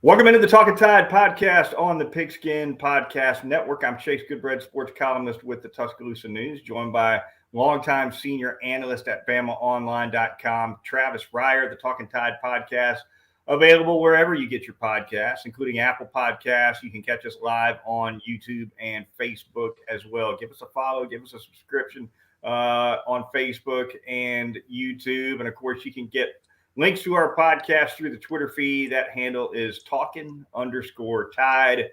Welcome into the Talkin Tide podcast on the Pigskin Podcast Network. I'm Chase Goodbread, sports columnist with the Tuscaloosa News, joined by longtime senior analyst at BamaOnline.com, Travis Reier. The Talkin Tide podcast available wherever you get your podcasts, including Apple Podcasts. You can catch us live on YouTube and Facebook as well. Give us a follow, give us a subscription on Facebook and YouTube. And of course, you can get links to our podcast through the Twitter feed. That handle is Talkin_Tide.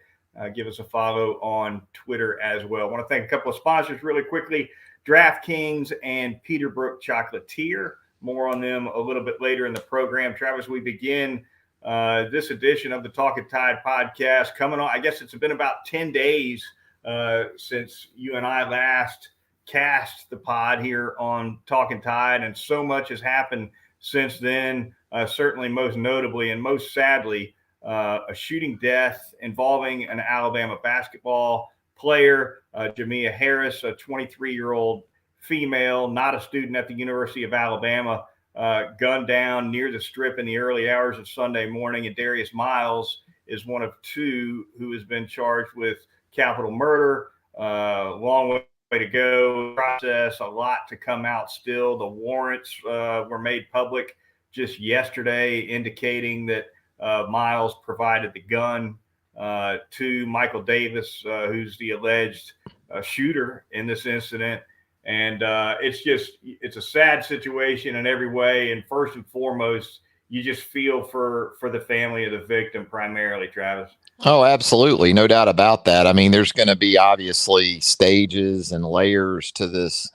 Give us a follow on Twitter as well. I want to thank a couple of sponsors really quickly, DraftKings and Peterbrook Chocolatier. More on them a little bit later in the program. Travis, we begin this edition of the Talkin Tide podcast coming on. I guess it's been about 10 days since you and I last cast the pod here on Talkin Tide, and so much has happened since then, certainly most notably and most sadly, a shooting death involving an Alabama basketball player, Jamia Harris, a 23-year-old female, not a student at the University of Alabama, gunned down near the Strip in the early hours of Sunday morning. And Darius Miles is one of two who has been charged with capital murder. Long way to go. Process, a lot to come out still. The warrants were made public just yesterday, indicating that Miles provided the gun to Michael Davis, who's the alleged shooter in this incident. And it's a sad situation in every way. And first and foremost, you just feel for the family of the victim primarily, Travis. Oh, absolutely. No doubt about that. I mean, there's going to be obviously stages and layers to this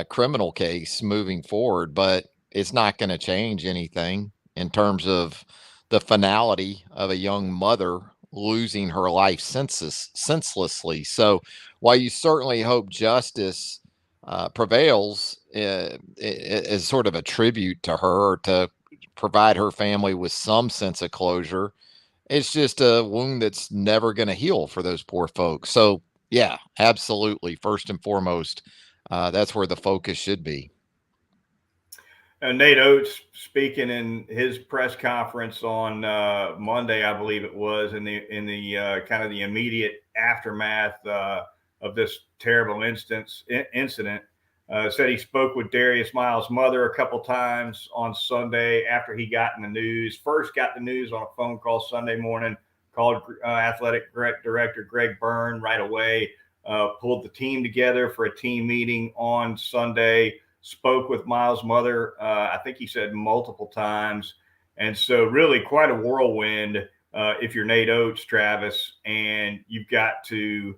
criminal case moving forward, but it's not going to change anything in terms of the finality of a young mother losing her life senselessly. So while you certainly hope justice prevails as sort of a tribute to her, to provide her family with some sense of closure, it's just a wound that's never going to heal for those poor folks. So, yeah, absolutely. First and foremost, that's where the focus should be. Nate Oates speaking in his press conference on Monday, I believe it was, in the kind of the immediate aftermath of this terrible incident. Said he spoke with Darius Miles' mother a couple times on Sunday after he got in the news. First got the news on a phone call Sunday morning, called athletic director Greg Byrne right away, pulled the team together for a team meeting on Sunday, spoke with Miles' mother, I think he said multiple times. And so really quite a whirlwind if you're Nate Oates, Travis, and you've got to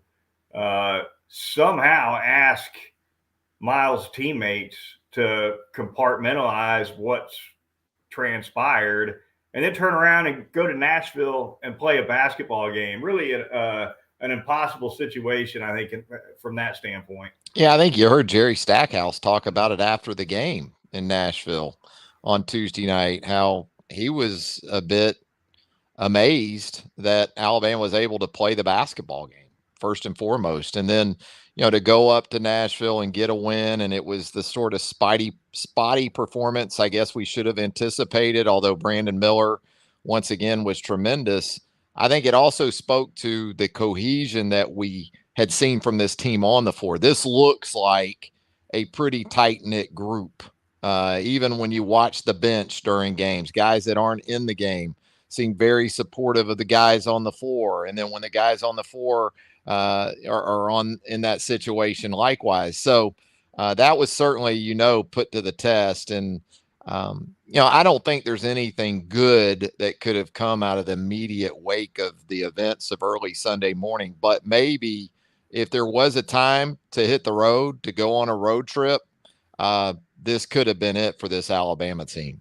somehow ask Miles' teammates to compartmentalize what's transpired and then turn around and go to Nashville and play a basketball game. Really an impossible situation, I think, from that standpoint. Yeah, I think you heard Jerry Stackhouse talk about it after the game in Nashville on Tuesday night, how he was a bit amazed that Alabama was able to play the basketball game first and foremost. And then, to go up to Nashville and get a win. And it was the sort of spotty performance, I guess we should have anticipated, although Brandon Miller once again was tremendous. I think it also spoke to the cohesion that we had seen from this team on the floor. This looks like a pretty tight-knit group. Even when you watch the bench during games, guys that aren't in the game seem very supportive of the guys on the floor. And then when the guys on the floor are on in that situation likewise. So that was certainly, put to the test. And, I don't think there's anything good that could have come out of the immediate wake of the events of early Sunday morning. But maybe if there was a time to hit the road, to go on a road trip, this could have been it for this Alabama team.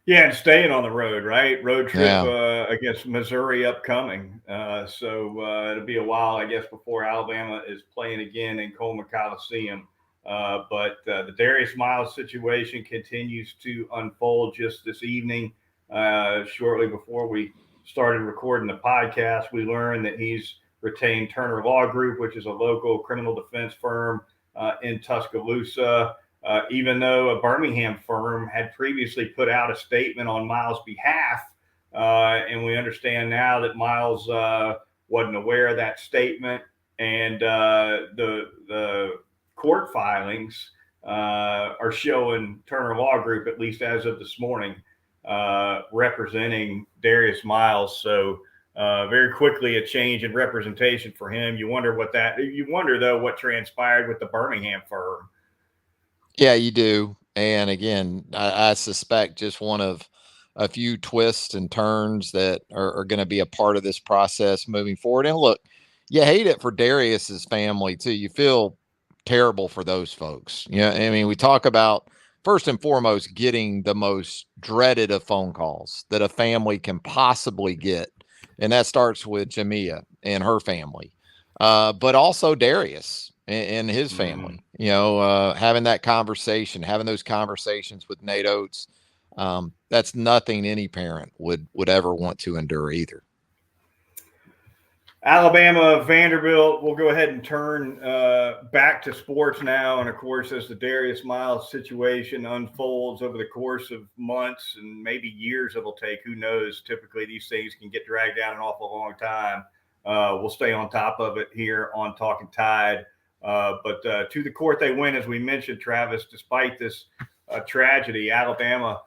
Yeah, and staying on the road, right? Road trip against Missouri upcoming. So it'll be a while, I guess, before Alabama is playing again in Coleman Coliseum. But the Darius Miles situation continues to unfold. Just this evening, shortly before we started recording the podcast, we learned that he's retained Turner Law Group, which is a local criminal defense firm in Tuscaloosa. Even though a Birmingham firm had previously put out a statement on Miles' behalf And we understand now that Miles wasn't aware of that statement, and the court filings are showing Turner Law Group, at least as of this morning, representing Darius Miles. So very quickly a change in representation for him. You wonder though what transpired with the Birmingham firm. Yeah, you do. And again, I suspect just one of a few twists and turns that are going to be a part of this process moving forward. And look, you hate it for Darius's family too. You feel terrible for those folks. Yeah, I mean, we talk about first and foremost getting the most dreaded of phone calls that a family can possibly get, and that starts with Jamia and her family, but also Darius and his family. Having that conversation, having those conversations with Nate Oates, that's nothing any parent would ever want to endure either. Alabama, Vanderbilt. We'll go ahead and turn back to sports now. And of course, as the Darius Miles situation unfolds over the course of months and maybe years it'll take, who knows? Typically, these things can get dragged out an awful long time. We'll stay on top of it here on Talkin Tide. But to the court they went, as we mentioned, Travis, despite this tragedy. Alabama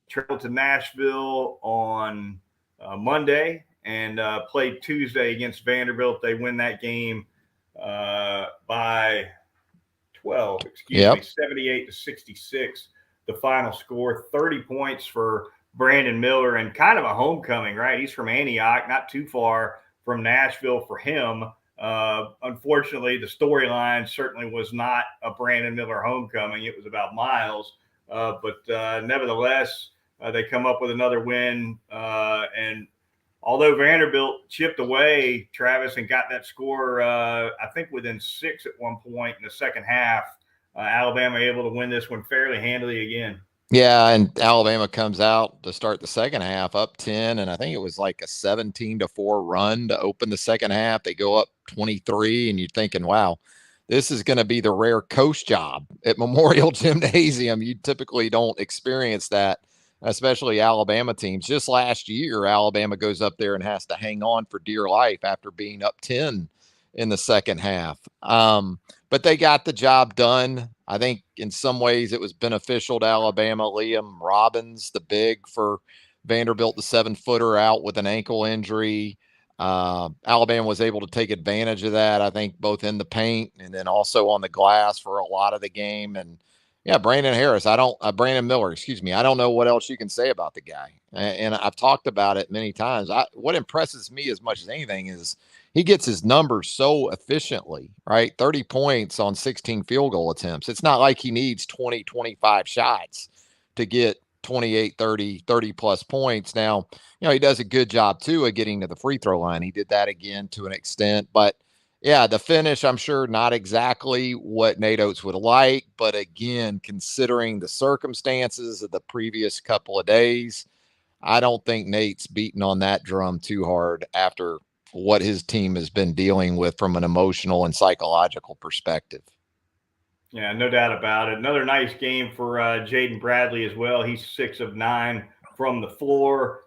traveled to Nashville on Monday and played Tuesday against Vanderbilt. They win that game by 12, 78-66. The final score, 30 points for Brandon Miller, and kind of a homecoming, right? He's from Antioch, not too far from Nashville for him. Unfortunately, the storyline certainly was not a Brandon Miller homecoming. It was about Miles. But nevertheless, they come up with another win. And although Vanderbilt chipped away, Travis, and got that score, I think within 6 at one point in the second half, Alabama able to win this one fairly handily again. Yeah, and Alabama comes out to start the second half up 10, and I think it was like a 17-4 run to open the second half. They go up 23, and you're thinking, wow, this is going to be the rare coast job at Memorial Gymnasium. You typically don't experience that, especially Alabama teams. Just last year, Alabama goes up there and has to hang on for dear life after being up 10 in the second half. But they got the job done. I think in some ways it was beneficial to Alabama. Liam Robbins, the big for Vanderbilt, the 7-footer, out with an ankle injury. Alabama was able to take advantage of that, I think, both in the paint and then also on the glass for a lot of the game. And yeah, Brandon Miller, excuse me. I don't know what else you can say about the guy. And I've talked about it many times. What impresses me as much as anything is he gets his numbers so efficiently, right? 30 points on 16 field goal attempts. It's not like he needs 20, 25 shots to get 28, 30 plus points. Now, he does a good job too of getting to the free throw line. He did that again to an extent, but yeah, the finish, I'm sure not exactly what Nate Oates would like, but again, considering the circumstances of the previous couple of days, I don't think Nate's beating on that drum too hard after what his team has been dealing with from an emotional and psychological perspective. Yeah, no doubt about it. Another nice game for Jaden Bradley as well. He's 6 of 9 from the floor,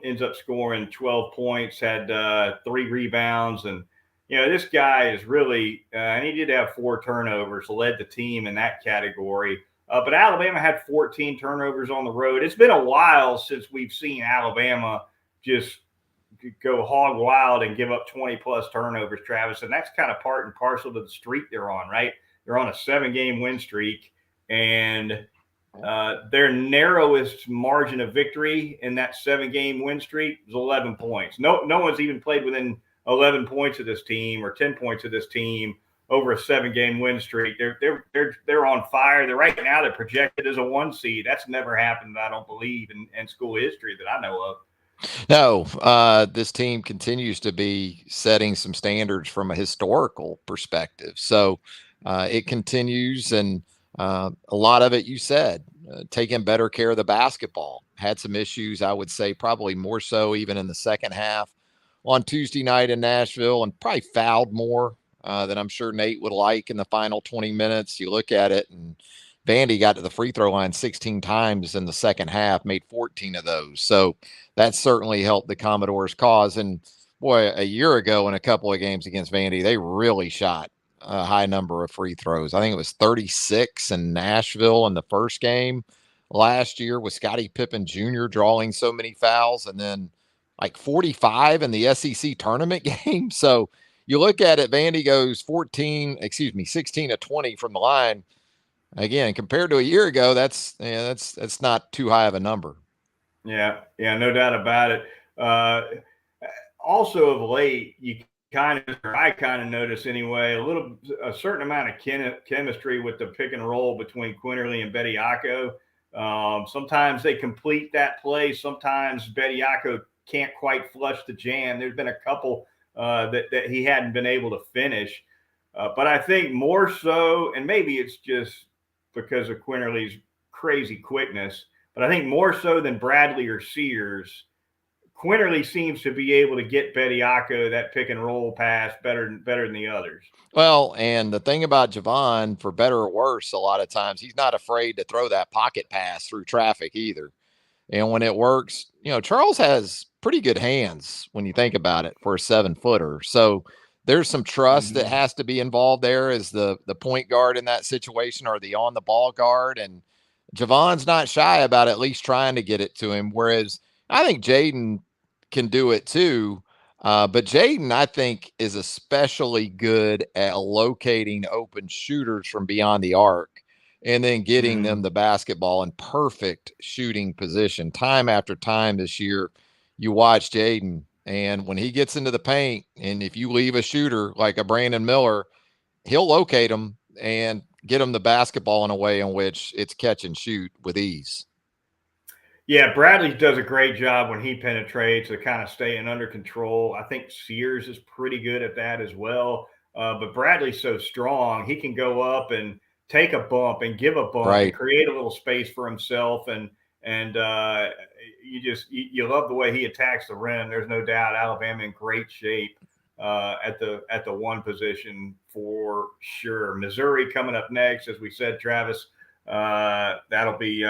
ends up scoring 12 points, had 3 rebounds. And, this guy is really, and he did have 4 turnovers, led the team in that category. But Alabama had 14 turnovers on the road. It's been a while since we've seen Alabama just go hog wild and give up 20-plus turnovers, Travis. And that's kind of part and parcel to the streak they're on, right? They're on a 7-game win streak, and their narrowest margin of victory in that 7-game win streak was 11 points. No one's even played within 11 points of this team or 10 points of this team over a 7-game win streak. They're on fire. They're projected as a 1 seed. That's never happened, I don't believe, in school history that I know of. No, this team continues to be setting some standards from a historical perspective. So it continues, and a lot of it, you said, taking better care of the basketball. Had some issues, I would say, probably more so even in the second half on Tuesday night in Nashville, and probably fouled more than I'm sure Nate would like in the final 20 minutes. You look at it, and Vandy got to the free throw line 16 times in the second half, made 14 of those. So that certainly helped the Commodores' cause. And boy, a year ago in a couple of games against Vandy, they really shot a high number of free throws. I think it was 36 in Nashville in the first game last year with Scottie Pippen Jr. drawing so many fouls, and then like 45 in the SEC tournament game. So you look at it, Vandy goes 16 to 20 from the line. Again, compared to a year ago, that's not too high of a number. Yeah, no doubt about it. Also of late, I kind of notice anyway, a certain amount of chemistry with the pick and roll between Quinterly and Bediako. Sometimes they complete that play. Sometimes Bediako can't quite flush the jam. There's been a couple that he hadn't been able to finish. But I think more so, and maybe it's just because of Quinterly's crazy quickness, but I think more so than Bradley or Sears, Quinterly seems to be able to get Bediako that pick and roll pass better than the others. Well, and the thing about Javon, for better or worse, a lot of times he's not afraid to throw that pocket pass through traffic either. And when it works, Charles has pretty good hands when you think about it for a 7-footer. So there's some trust that has to be involved there as the point guard in that situation, or the on the ball guard. And Javon's not shy about at least trying to get it to him. Whereas I think Jaden can do it too. But Jaden, I think, is especially good at locating open shooters from beyond the arc and then getting them the basketball in perfect shooting position. Time after time this year, you watch Jaden, and when he gets into the paint, and if you leave a shooter like a Brandon Miller, he'll locate them and get them the basketball in a way in which it's catch and shoot with ease. Yeah, Bradley does a great job when he penetrates of kind of staying under control. I think Sears is pretty good at that as well. But Bradley's so strong, he can go up and take a bump and give a bump and create a little space for himself. And you love the way he attacks the rim. There's no doubt Alabama in great shape at the one position for sure. Missouri coming up next, as we said, Travis. That'll be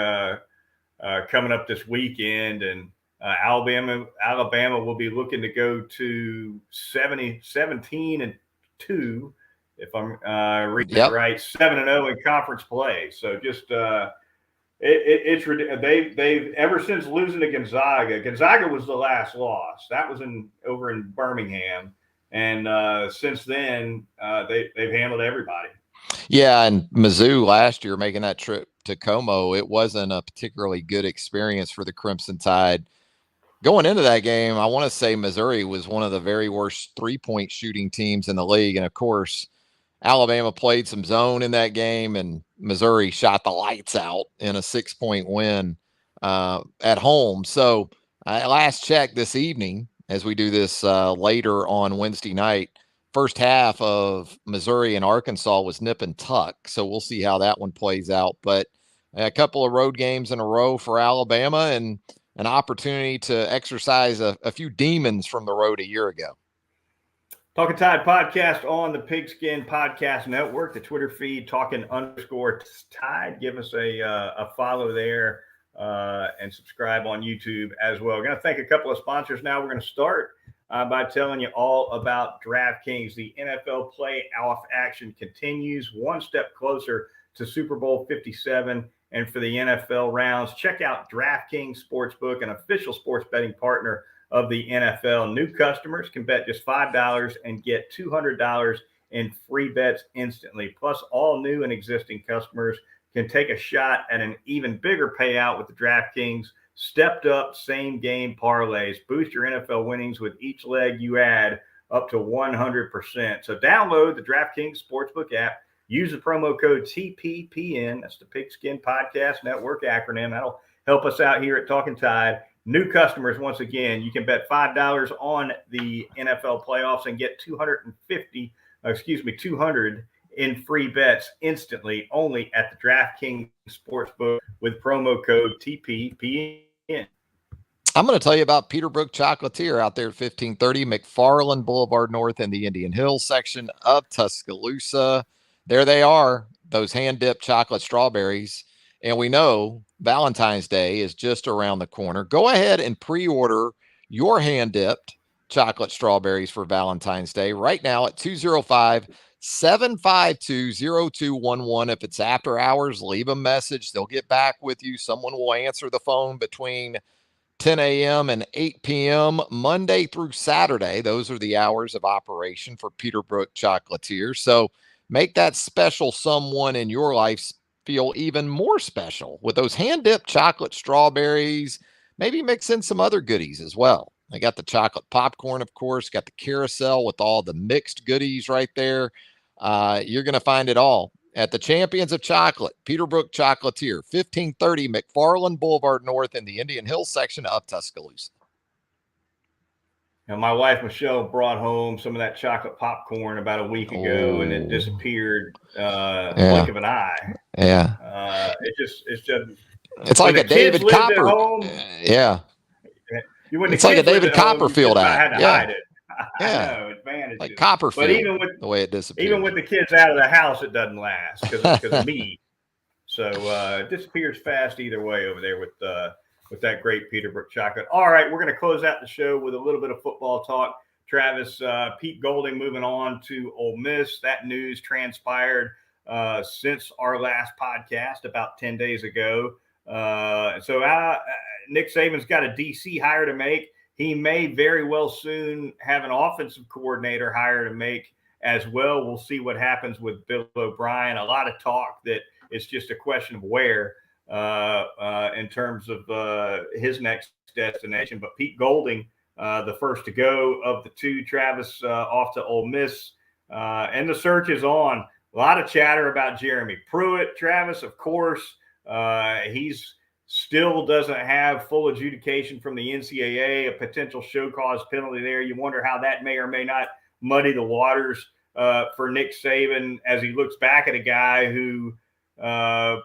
coming up this weekend, and Alabama will be looking to go to 17-2, if I'm reading it right, 7-0 in conference play. So just it's they've ever since losing to Gonzaga. Gonzaga was the last loss. That was over in Birmingham, and since then they've handled everybody. Yeah, and Mizzou last year making that trip to Como, it wasn't a particularly good experience for the Crimson Tide. Going into that game, I want to say Missouri was one of the very worst three-point shooting teams in the league. And, of course, Alabama played some zone in that game, and Missouri shot the lights out in a 6-point win at home. So last check this evening, as we do this later on Wednesday night, first half of Missouri and Arkansas was nip and tuck. So we'll see how that one plays out. But a couple of road games in a row for Alabama, and an opportunity to exercise a few demons from the road a year ago. Talkin Tide podcast on the Pigskin Podcast Network, the Twitter feed, Talkin_Tide. Give us a follow there and subscribe on YouTube as well. We're going to thank a couple of sponsors now. We're going to start by telling you all about DraftKings. The NFL playoff action continues, one step closer to Super Bowl 57. And for the NFL rounds, check out DraftKings Sportsbook, an official sports betting partner of the NFL. New customers can bet just $5 and get $200 in free bets instantly. Plus, all new and existing customers can take a shot at an even bigger payout with the DraftKings stepped up same game parlays. Boost your NFL winnings with each leg you add up to 100%. So download the DraftKings Sportsbook app. Use the promo code TPPN. That's the Pigskin Podcast Network acronym. That'll help us out here at Talkin Tide. New customers, once again, you can bet $5 on the NFL playoffs and get $200 in free bets instantly, only at the DraftKings Sportsbook with promo code TPPN. I'm going to tell you about Peterbrook Chocolatier out there at 1530 McFarland Boulevard North in the Indian Hills section of Tuscaloosa. There they are, those hand-dipped chocolate strawberries. And we know Valentine's Day is just around the corner. Go ahead and pre-order your hand-dipped chocolate strawberries for Valentine's Day right now at 205-752-0211. If it's after hours, leave a message. They'll get back with you. Someone will answer the phone between 10 a.m. and 8 p.m. Monday through Saturday. Those are the hours of operation for Peterbrook Chocolatier. So make that special someone in your life feel even more special with those hand-dipped chocolate strawberries. Maybe mix in some other goodies as well. I got the chocolate popcorn, of course, got the carousel with all the mixed goodies right there. You're going to find it all at the Champions of Chocolate, Peterbrook Chocolatier, 1530 McFarland Boulevard North in the Indian Hills section of Tuscaloosa. Now, my wife, Michelle, brought home some of that chocolate popcorn about a week ago, and it disappeared blink of an eye. Yeah. It's like a David Copper. Yeah. It's like a David Copperfield act. Had to hide it. Yeah. I know, man. Like Copperfield, but even with the way it disappears. Even with the kids out of the house, it doesn't last because of me. So it disappears fast either way over there with that great Peterbrook chocolate. All right, we're going to close out the show with a little bit of football talk. Travis, Pete Golding moving on to Ole Miss. That news transpired since our last podcast about 10 days ago. So Nick Saban's got a DC hire to make. He may very well soon have an offensive coordinator hire to make as well. We'll see what happens with Bill O'Brien. A lot of talk that it's just a question of where in terms of his next destination. But Pete Golding, the first to go of the two, Travis off to Ole Miss. And the search is on. A lot of chatter about Jeremy Pruitt. Travis, of course, he's still doesn't have full adjudication from the NCAA, a potential show cause penalty there. You wonder how that may or may not muddy the waters for Nick Saban as he looks back at a guy who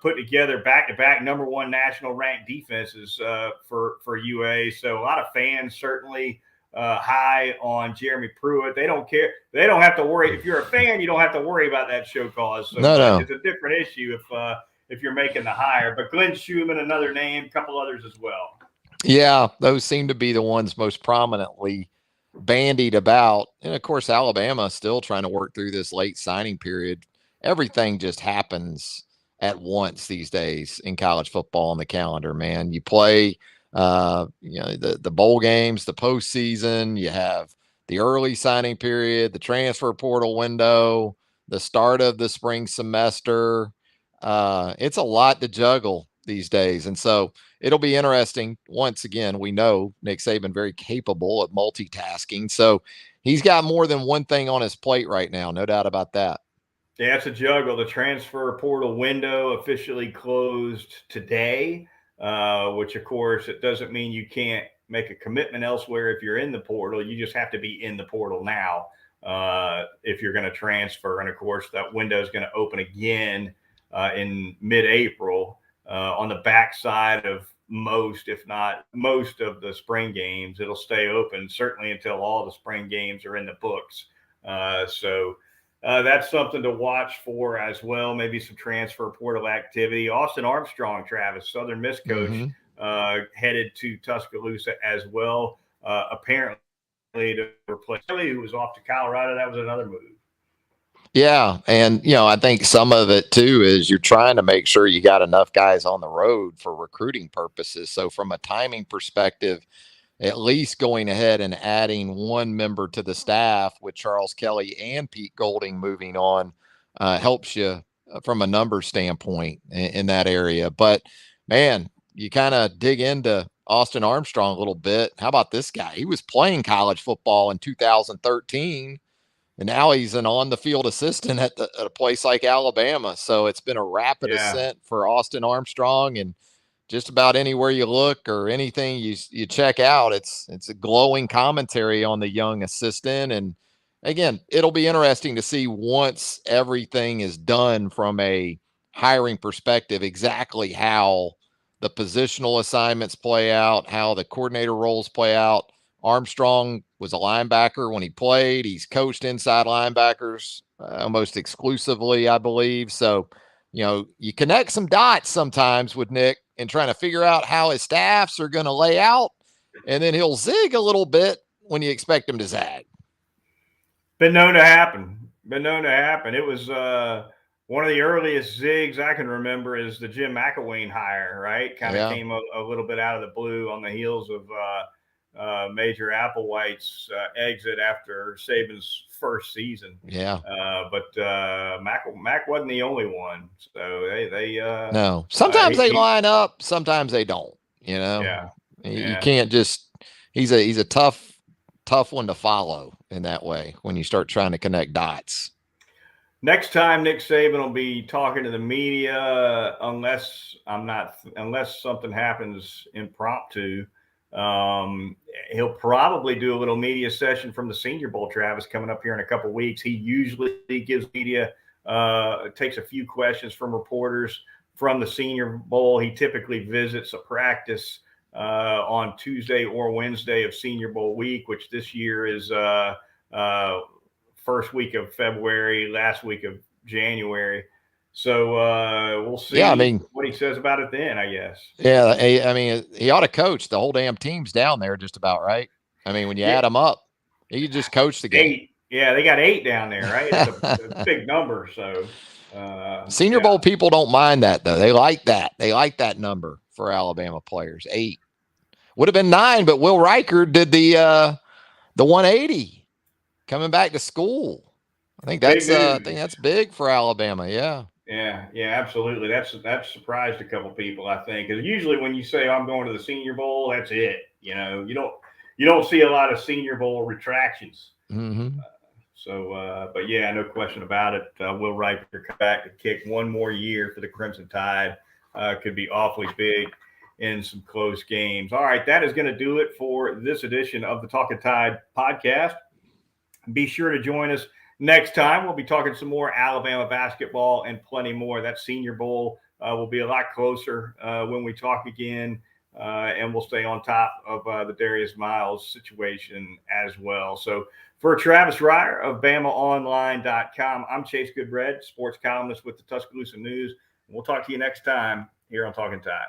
put together back-to-back number one national ranked defenses for UA. So a lot of fans certainly high on Jeremy Pruitt. They don't care. They don't have to worry. If you're a fan, you don't have to worry about that show cause. So no. It's a different issue if you're making the hire. But Glenn Schumann, another name, a couple others as well. Yeah, those seem to be the ones most prominently bandied about. And, of course, Alabama still trying to work through this late signing period. Everything just happens at once these days in college football on the calendar, man. You play, the bowl games, the postseason. You have the early signing period, the transfer portal window, the start of the spring semester. It's a lot to juggle these days. And so it'll be interesting. Once again, we know Nick Saban very capable of multitasking. So he's got more than one thing on his plate right now. No doubt about that. Yeah, it's a juggle. The transfer portal window officially closed today, which, of course, it doesn't mean you can't make a commitment elsewhere if you're in the portal. You just have to be in the portal now if you're going to transfer. And, of course, that window is going to open again in mid-April on the backside of most, if not most, of the spring games. It'll stay open certainly until all the spring games are in the books. So that's something to watch for as well. Maybe some transfer portal activity. Austin Armstrong, Travis, Southern Miss coach, headed to Tuscaloosa as well. Apparently to replace Kelly, who was off to Colorado. That was another move. Yeah. And, I think some of it too is you're trying to make sure you got enough guys on the road for recruiting purposes. So from a timing perspective, at least going ahead and adding one member to the staff with Charles Kelly and Pete Golding moving on helps you from a number standpoint in that area. But man, you kind of dig into Austin Armstrong a little bit. How about this guy? He was playing college football in 2013. And now he's an on-the-field assistant at a place like Alabama. So it's been a rapid ascent for Austin Armstrong. And just about anywhere you look or anything you check out, it's a glowing commentary on the young assistant. And again, it'll be interesting to see once everything is done from a hiring perspective, exactly how the positional assignments play out, how the coordinator roles play out. Armstrong was a linebacker when he played. He's coached inside linebackers almost exclusively, I believe. So you connect some dots sometimes with Nick and trying to figure out how his staffs are going to lay out. And then he'll zig a little bit when you expect him to zag. Been known to happen. It was one of the earliest zigs I can remember is the Jim McElwain hire, right? Kind of came a little bit out of the blue on the heels of Major Applewhite's exit after Saban's first season. Yeah. But Mac wasn't the only one. So they no. Sometimes they line up, sometimes they don't. Yeah. You can't just. He's a tough one to follow in that way when you start trying to connect dots. Next time Nick Saban will be talking to the media, unless something happens impromptu. He'll probably do a little media session from the Senior Bowl, Travis, coming up here in a couple of weeks. He usually gives media, takes a few questions from reporters from the Senior Bowl. He typically visits a practice on Tuesday or Wednesday of Senior Bowl week, which this year is first week of February, last week of January. So we'll see what he says about it then, I guess. Yeah, he ought to coach. The whole damn team's down there just about, right? When you add them up, he just coach the game. 8. Yeah, they got 8 down there, right? It's a big number. So Senior Bowl people don't mind that, though. They like that. They like that number for Alabama players. 8. Would have been 9, but Will Riker did the 180 coming back to school. I think that's big for Alabama. Yeah. Yeah, absolutely. That's surprised a couple people, I think, because usually when you say I'm going to the Senior Bowl, that's it. You don't see a lot of Senior Bowl retractions. Mm-hmm. But yeah, no question about it. Will Riker come back to kick one more year for the Crimson Tide. Could be awfully big in some close games. All right, that is going to do it for this edition of the Talkin Tide podcast. Be sure to join us next time. We'll be talking some more Alabama basketball and plenty more. That Senior Bowl will be a lot closer when we talk again, and we'll stay on top of the Darius Miles situation as well. So for Travis Reier of BamaOnline.com, I'm Chase Goodbread, sports columnist with the Tuscaloosa News. We'll talk to you next time here on Talkin Tide.